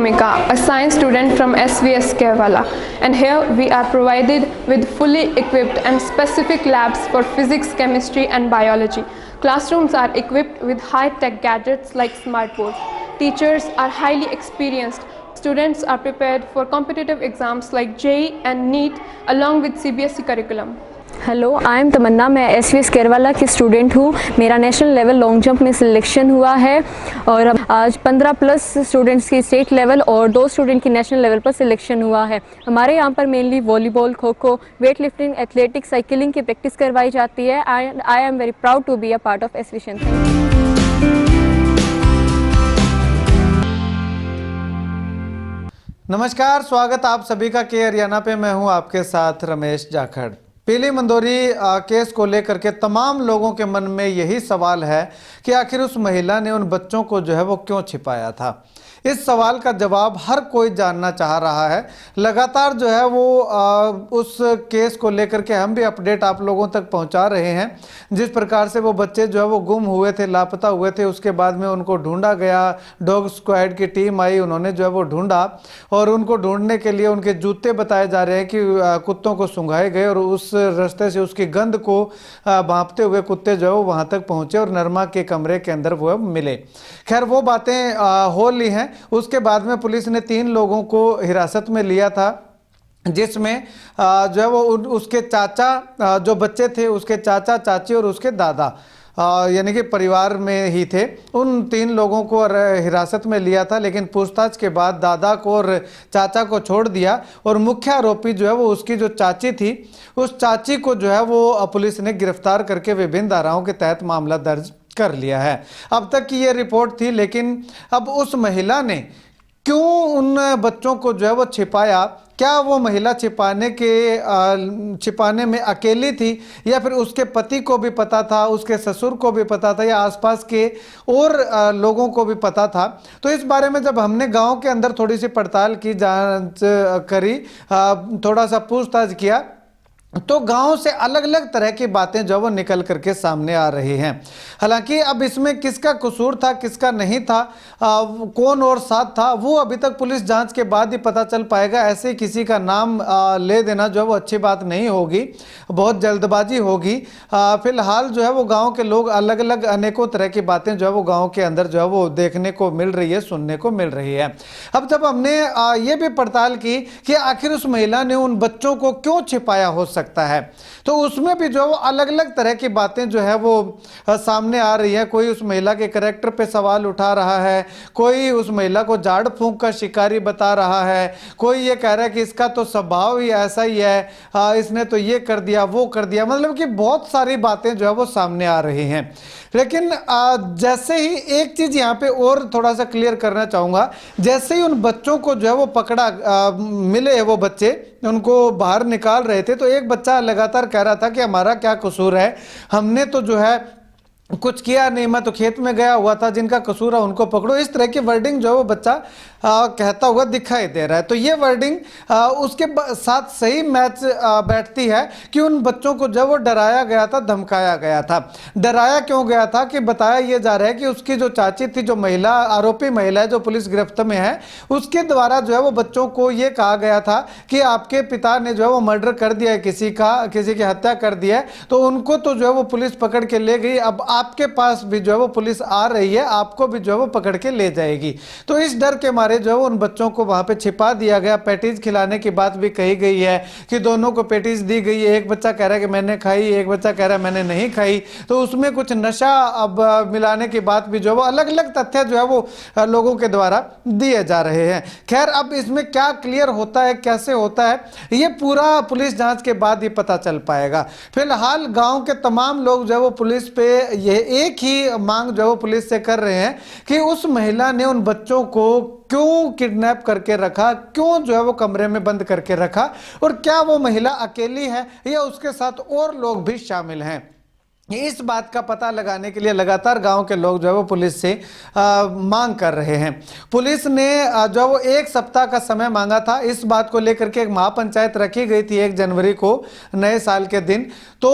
Bhumika, a science student from SVS Kerala, and here we are provided with fully equipped and specific labs for physics, chemistry and biology. Classrooms are equipped with high-tech gadgets like smartboards. Teachers are highly experienced. Students are prepared for competitive exams like JEE and NEET along with CBSE curriculum. Hello, I am Tamanna. मैं SVS Kerwala की student हूँ। मेरा national level long jump में selection हुआ है और आज 15+ students की स्टेट लेवल और 2 स्टूडेंट की नेशनल लेवल पर सिलेक्शन हुआ है। हमारे यहाँ पर mainly volleyball, kho kho, weight lifting, athletics, cycling की प्रैक्टिस करवाई जाती है। I am very proud to be a part of SVS. नमस्कार, स्वागत आप सभी का के हरियाणा पे। मैं हूं आपके साथ रमेश जाखड़। पीली मंदोरी केस को लेकर के तमाम लोगों के मन में यही सवाल है कि आखिर उस महिला ने उन बच्चों को जो है वो क्यों छिपाया था। इस सवाल का जवाब हर कोई जानना चाह रहा है। लगातार जो है वो उस केस को लेकर के हम भी अपडेट आप लोगों तक पहुंचा रहे हैं। जिस प्रकार से वो बच्चे जो है वो गुम हुए थे, लापता हुए थे, उसके बाद में उनको ढूंढा गया। डॉग स्क्वाड की टीम आई, उन्होंने जो है वो ढूंढा और उनको ढूंढने के लिए उनके जूते बताए जा रहे हैं कि कुत्तों को सूंघाए गए और उस रास्ते से उसकी गंध को भांपते हुए कुत्ते जो है वो वहाँ तक पहुँचे और नरमा के कमरे के अंदर वो मिले। खैर, वो बातें हो ली हैं। उसके बाद में पुलिस ने 3 लोगों को हिरासत में लिया था, जिसमें जो है वो उसके चाचा, जो बच्चे थे उसके चाचा, चाची और उसके दादा, यानी कि परिवार में ही थे, उन 3 लोगों को हिरासत में लिया था। लेकिन पूछताछ के बाद दादा को और चाचा को छोड़ दिया और मुख्य आरोपी जो है वो उसकी जो चाची थी, उस चाची को जो है वो पुलिस ने गिरफ्तार करके विभिन्न धाराओं के तहत मामला दर्ज कर लिया है। अब तक की ये रिपोर्ट थी, लेकिन अब उस महिला ने क्यों उन बच्चों को जो है वो छिपाया? क्या वो महिला छिपाने में अकेली थी या फिर उसके पति को भी पता था, उसके ससुर को भी पता था या आसपास के और लोगों को भी पता था? तो इस बारे में जब हमने गांव के अंदर थोड़ी सी पड़ताल की, जांच करी, थोड़ा सा पूछताछ किया, तो गांव से अलग अलग तरह की बातें जो वो निकल करके सामने आ रही हैं। हालांकि अब इसमें किसका कसूर था, किसका नहीं था, कौन और साथ था, वो अभी तक पुलिस जांच के बाद ही पता चल पाएगा। ऐसे किसी का नाम ले देना जो है वो अच्छी बात नहीं होगी, बहुत जल्दबाजी होगी। फिलहाल जो है वो गांव के लोग अलग अलग अनेकों तरह की बातें जो है वो गाँव के अंदर जो है वो देखने को मिल रही है, सुनने को मिल रही है। अब जब हमने ये भी पड़ताल की कि आखिर उस महिला ने उन बच्चों को क्यों छिपाया हो सकता है, तो उसमें भी जो अलग अलग तरह की बातें जो है वो सामने आ रही है। कोई उस महिला के करैक्टर पे सवाल उठा रहा है, कोई उस महिला को झाड़ फूंक का शिकारी बता रहा है, कोई ये कह रहा है कि इसका तो स्वभाव ही ऐसा ही है, इसने तो ये कर दिया, वो कर दिया। मतलब कि बहुत सारी बातें जो है वो सामने आ रही हैं। लेकिन जैसे ही एक चीज यहाँ पे और थोड़ा सा क्लियर करना चाहूँगा, जैसे ही उन बच्चों को जो है वो पकड़ा, मिले वो बच्चे, उनको बाहर निकाल रहे थे, तो एक बच्चा लगातार कह रहा था कि हमारा क्या कसूर है, हमने तो जो है कुछ किया नहीं, मैं तो खेत में गया हुआ था, जिनका कसूर है उनको पकड़ो। इस तरह की वर्डिंग जो है वो बच्चा कहता हुआ दिखाई दे रहा है। तो ये वर्डिंग उसके साथ सही मैच बैठती है कि उन बच्चों को जब वो डराया गया था, धमकाया गया था। डराया क्यों गया था कि बताया ये जा रहा है कि उसकी जो चाची थी, जो महिला आरोपी महिला है जो पुलिस गिरफ्त में है, उसके द्वारा जो है वो बच्चों को ये कहा गया था कि आपके पिता ने जो है वो मर्डर कर दिया है, किसी की हत्या कर दी है, तो उनको तो जो है वो पुलिस पकड़ के ले गई। अब आपके पास भी जो है वो पुलिस आ रही है, आपको भी जो है वो पकड़ के ले जाएगी। तो इस डर के मारे जो है उन बच्चों को वहां पे छिपा दिया गया। पैटीज खिलाने की बात भी कही गई है कि दोनों को पैटीज दी गई है। एक बच्चा कह रहा है कि मैंने खाई, एक बच्चा कह रहा है मैंने नहीं खाई। तो उसमें कुछ नशा अब मिलाने की बात भी जो है वो अलग अलग तथ्य जो है वो लोगों के द्वारा दिए जा रहे हैं। खैर, अब इसमें क्या क्लियर होता है, कैसे होता है, ये पूरा पुलिस जांच के बाद ही पता चल पाएगा। फिलहाल गाँव के तमाम लोग जो है वो पुलिस पे ये एक ही मांग जो है वो पुलिस से कर रहे हैं कि उस महिला ने उन बच्चों को क्यों किडनैप करके रखा, क्यों जो है वो कमरे में बंद करके रखा, और क्या वो महिला अकेली है या उसके साथ और लोग भी शामिल हैं। इस बात का पता लगाने के लिए लगातार गांव के लोग जो है वो पुलिस से मांग कर रहे हैं। पुलिस ने जो वो 1 सप्ताह का समय मांगा था। इस बात को लेकर के एक महापंचायत रखी गई थी 1 जनवरी को, नए साल के दिन। तो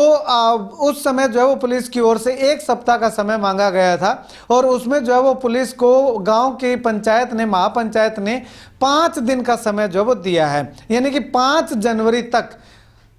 उस समय जो है वो पुलिस की ओर से 1 सप्ताह का समय मांगा गया था और उसमें जो है वो पुलिस को गाँव की पंचायत ने, महापंचायत ने 5 दिन का समय जो वो दिया है, यानी कि 5 जनवरी तक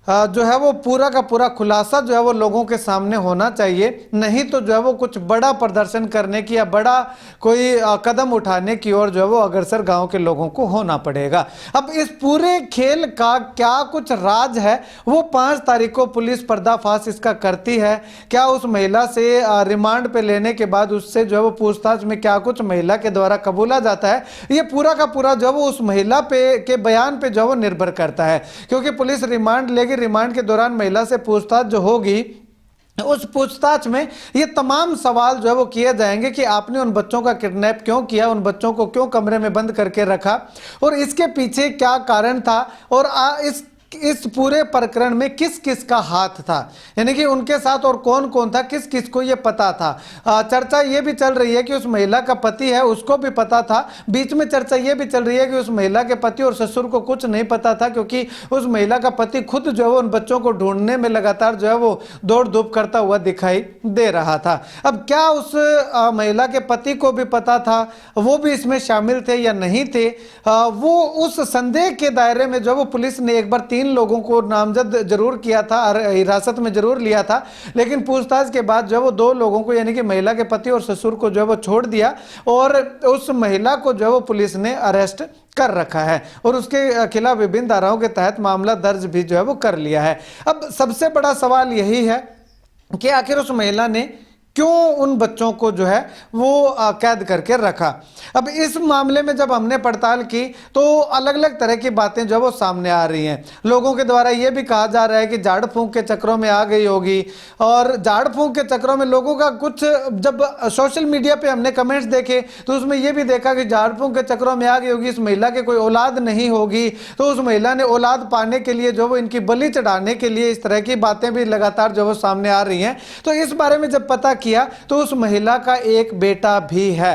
जो है वो पूरा का पूरा खुलासा जो है वो लोगों के सामने होना चाहिए। नहीं तो जो है वो कुछ बड़ा प्रदर्शन करने की या बड़ा कोई कदम उठाने की ओर जो है वो अग्रसर गांव के लोगों को होना पड़ेगा। अब इस पूरे खेल का क्या कुछ राज है वो 5 तारीख को पुलिस पर्दाफाश इसका करती है। क्या उस महिला से रिमांड पे लेने के बाद उससे जो है वो पूछताछ में क्या कुछ महिला के द्वारा कबूला जाता है, ये पूरा का पूरा जो है वो उस महिला पे के बयान पे जो है वो निर्भर करता है। क्योंकि पुलिस रिमांड लेगी, रिमांड के दौरान महिला से पूछताछ जो होगी, उस पूछताछ में ये तमाम सवाल जो है वो किए जाएंगे कि आपने उन बच्चों का किडनैप क्यों किया, उन बच्चों को क्यों कमरे में बंद करके रखा और इसके पीछे क्या कारण था और इस पूरे प्रकरण में किस किस का हाथ था, यानी कि उनके साथ और कौन कौन था, किस किस को ये पता था। चर्चा ये भी चल रही है कि उस महिला का पति है उसको भी पता था। बीच में चर्चा ये भी चल रही है कि उस महिला के पति और ससुर को कुछ नहीं पता था, क्योंकि उस महिला का पति खुद जो है वो उन बच्चों को ढूंढने में लगातार जो है वो दौड़ धूप करता हुआ दिखाई दे रहा था। अब क्या उस महिला के पति को भी पता था, वो भी इसमें शामिल थे या नहीं थे, वो उस संदेह के दायरे में जो वो पुलिस ने एक बार 3 लोगों को नामजद जरूर किया था, हिरासत में जरूर लिया था, लेकिन पूछताछ के बाद जो वो 2 लोगों को यानी कि महिला के पति और ससुर को जो है वो छोड़ दिया और उस महिला को जो है वो पुलिस ने अरेस्ट कर रखा है और उसके खिलाफ विभिन्न धाराओं के तहत मामला दर्ज भी जो है वो कर लिया है। अब सबसे बड़ा सवाल यही है कि आखिर उस महिला ने क्यों उन बच्चों को जो है वो कैद करके रखा। अब इस मामले में जब हमने पड़ताल की तो अलग अलग तरह की बातें जो वो सामने आ रही हैं। लोगों के द्वारा ये भी कहा जा रहा है कि झाड़ फूंक के चक्रों में आ गई होगी और झाड़ फूंक के चक्रों में लोगों का कुछ, जब सोशल मीडिया पे हमने कमेंट्स देखे तो उसमें यह भी देखा कि झाड़ फूंक के चक्रों में आ गई होगी, इस महिला के कोई औलाद नहीं होगी तो उस महिला ने औलाद पाने के लिए जो वो इनकी बलि चढ़ाने के लिए, इस तरह की बातें भी लगातार जो वो सामने आ रही हैं। तो इस बारे में जब पता किया तो उस महिला का एक बेटा भी है।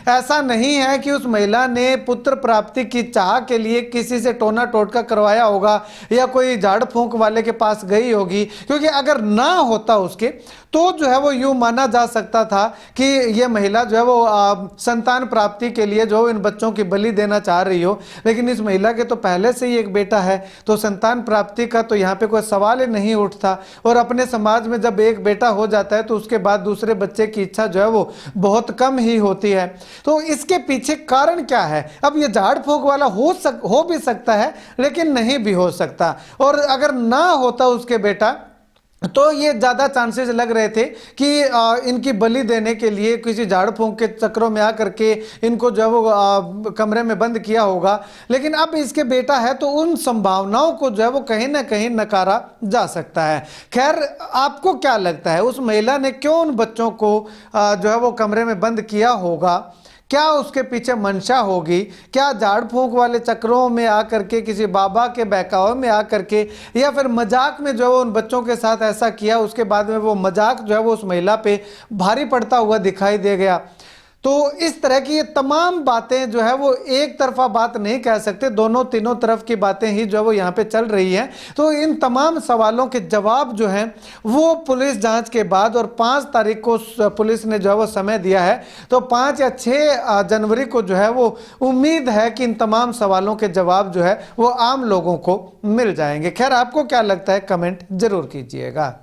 ऐसा नहीं है कि उस महिला ने पुत्र प्राप्ति की चाह के लिए किसी से टोना टोटका करवाया होगा या कोई झाड़ फूंक वाले के पास गई होगी, क्योंकि अगर ना होता उसके तो जो है वो यूं माना जा सकता था कि ये महिला जो है वो संतान प्राप्ति के लिए जो इन बच्चों की बलि देना चाह रही हो। लेकिन इस महिला के तो पहले से ही एक बेटा है तो संतान प्राप्ति का तो यहाँ पे कोई सवाल ही नहीं उठता। और अपने समाज में जब एक बेटा हो जाता है तो उसके बाद दूसरे बच्चे की इच्छा जो है वो बहुत कम ही होती है। तो इसके पीछे कारण क्या है? अब ये झाड़ फूंक वाला हो भी सकता है लेकिन नहीं भी हो सकता। और अगर ना होता उसके बेटा तो ये ज़्यादा चांसेस लग रहे थे कि इनकी बलि देने के लिए किसी झाड़ फूंक के चक्रों में आकर के इनको जो वो कमरे में बंद किया होगा। लेकिन अब इसके बेटा है तो उन संभावनाओं को जो है वो कहीं ना कहीं नकारा जा सकता है। खैर, आपको क्या लगता है उस महिला ने क्यों उन बच्चों को जो है वो कमरे में बंद किया होगा? क्या उसके पीछे मंशा होगी? क्या झाड़ फूंक वाले चक्रों में आकर के, किसी बाबा के बहकावे में आकर के, या फिर मजाक में जो है उन बच्चों के साथ ऐसा किया, उसके बाद में वो मजाक जो है वो उस महिला पे भारी पड़ता हुआ दिखाई दे गया? तो इस तरह की ये तमाम बातें जो है वो एक तरफा बात नहीं कह सकते, दोनों तीनों तरफ की बातें ही जो है वो यहाँ पे चल रही हैं। तो इन तमाम सवालों के जवाब जो हैं वो पुलिस जांच के बाद, और 5 तारीख को पुलिस ने जो है वो समय दिया है, तो 5 या 6 जनवरी को जो है वो उम्मीद है कि इन तमाम सवालों के जवाब जो है वो आम लोगों को मिल जाएंगे। खैर, आपको क्या लगता है कमेंट जरूर कीजिएगा।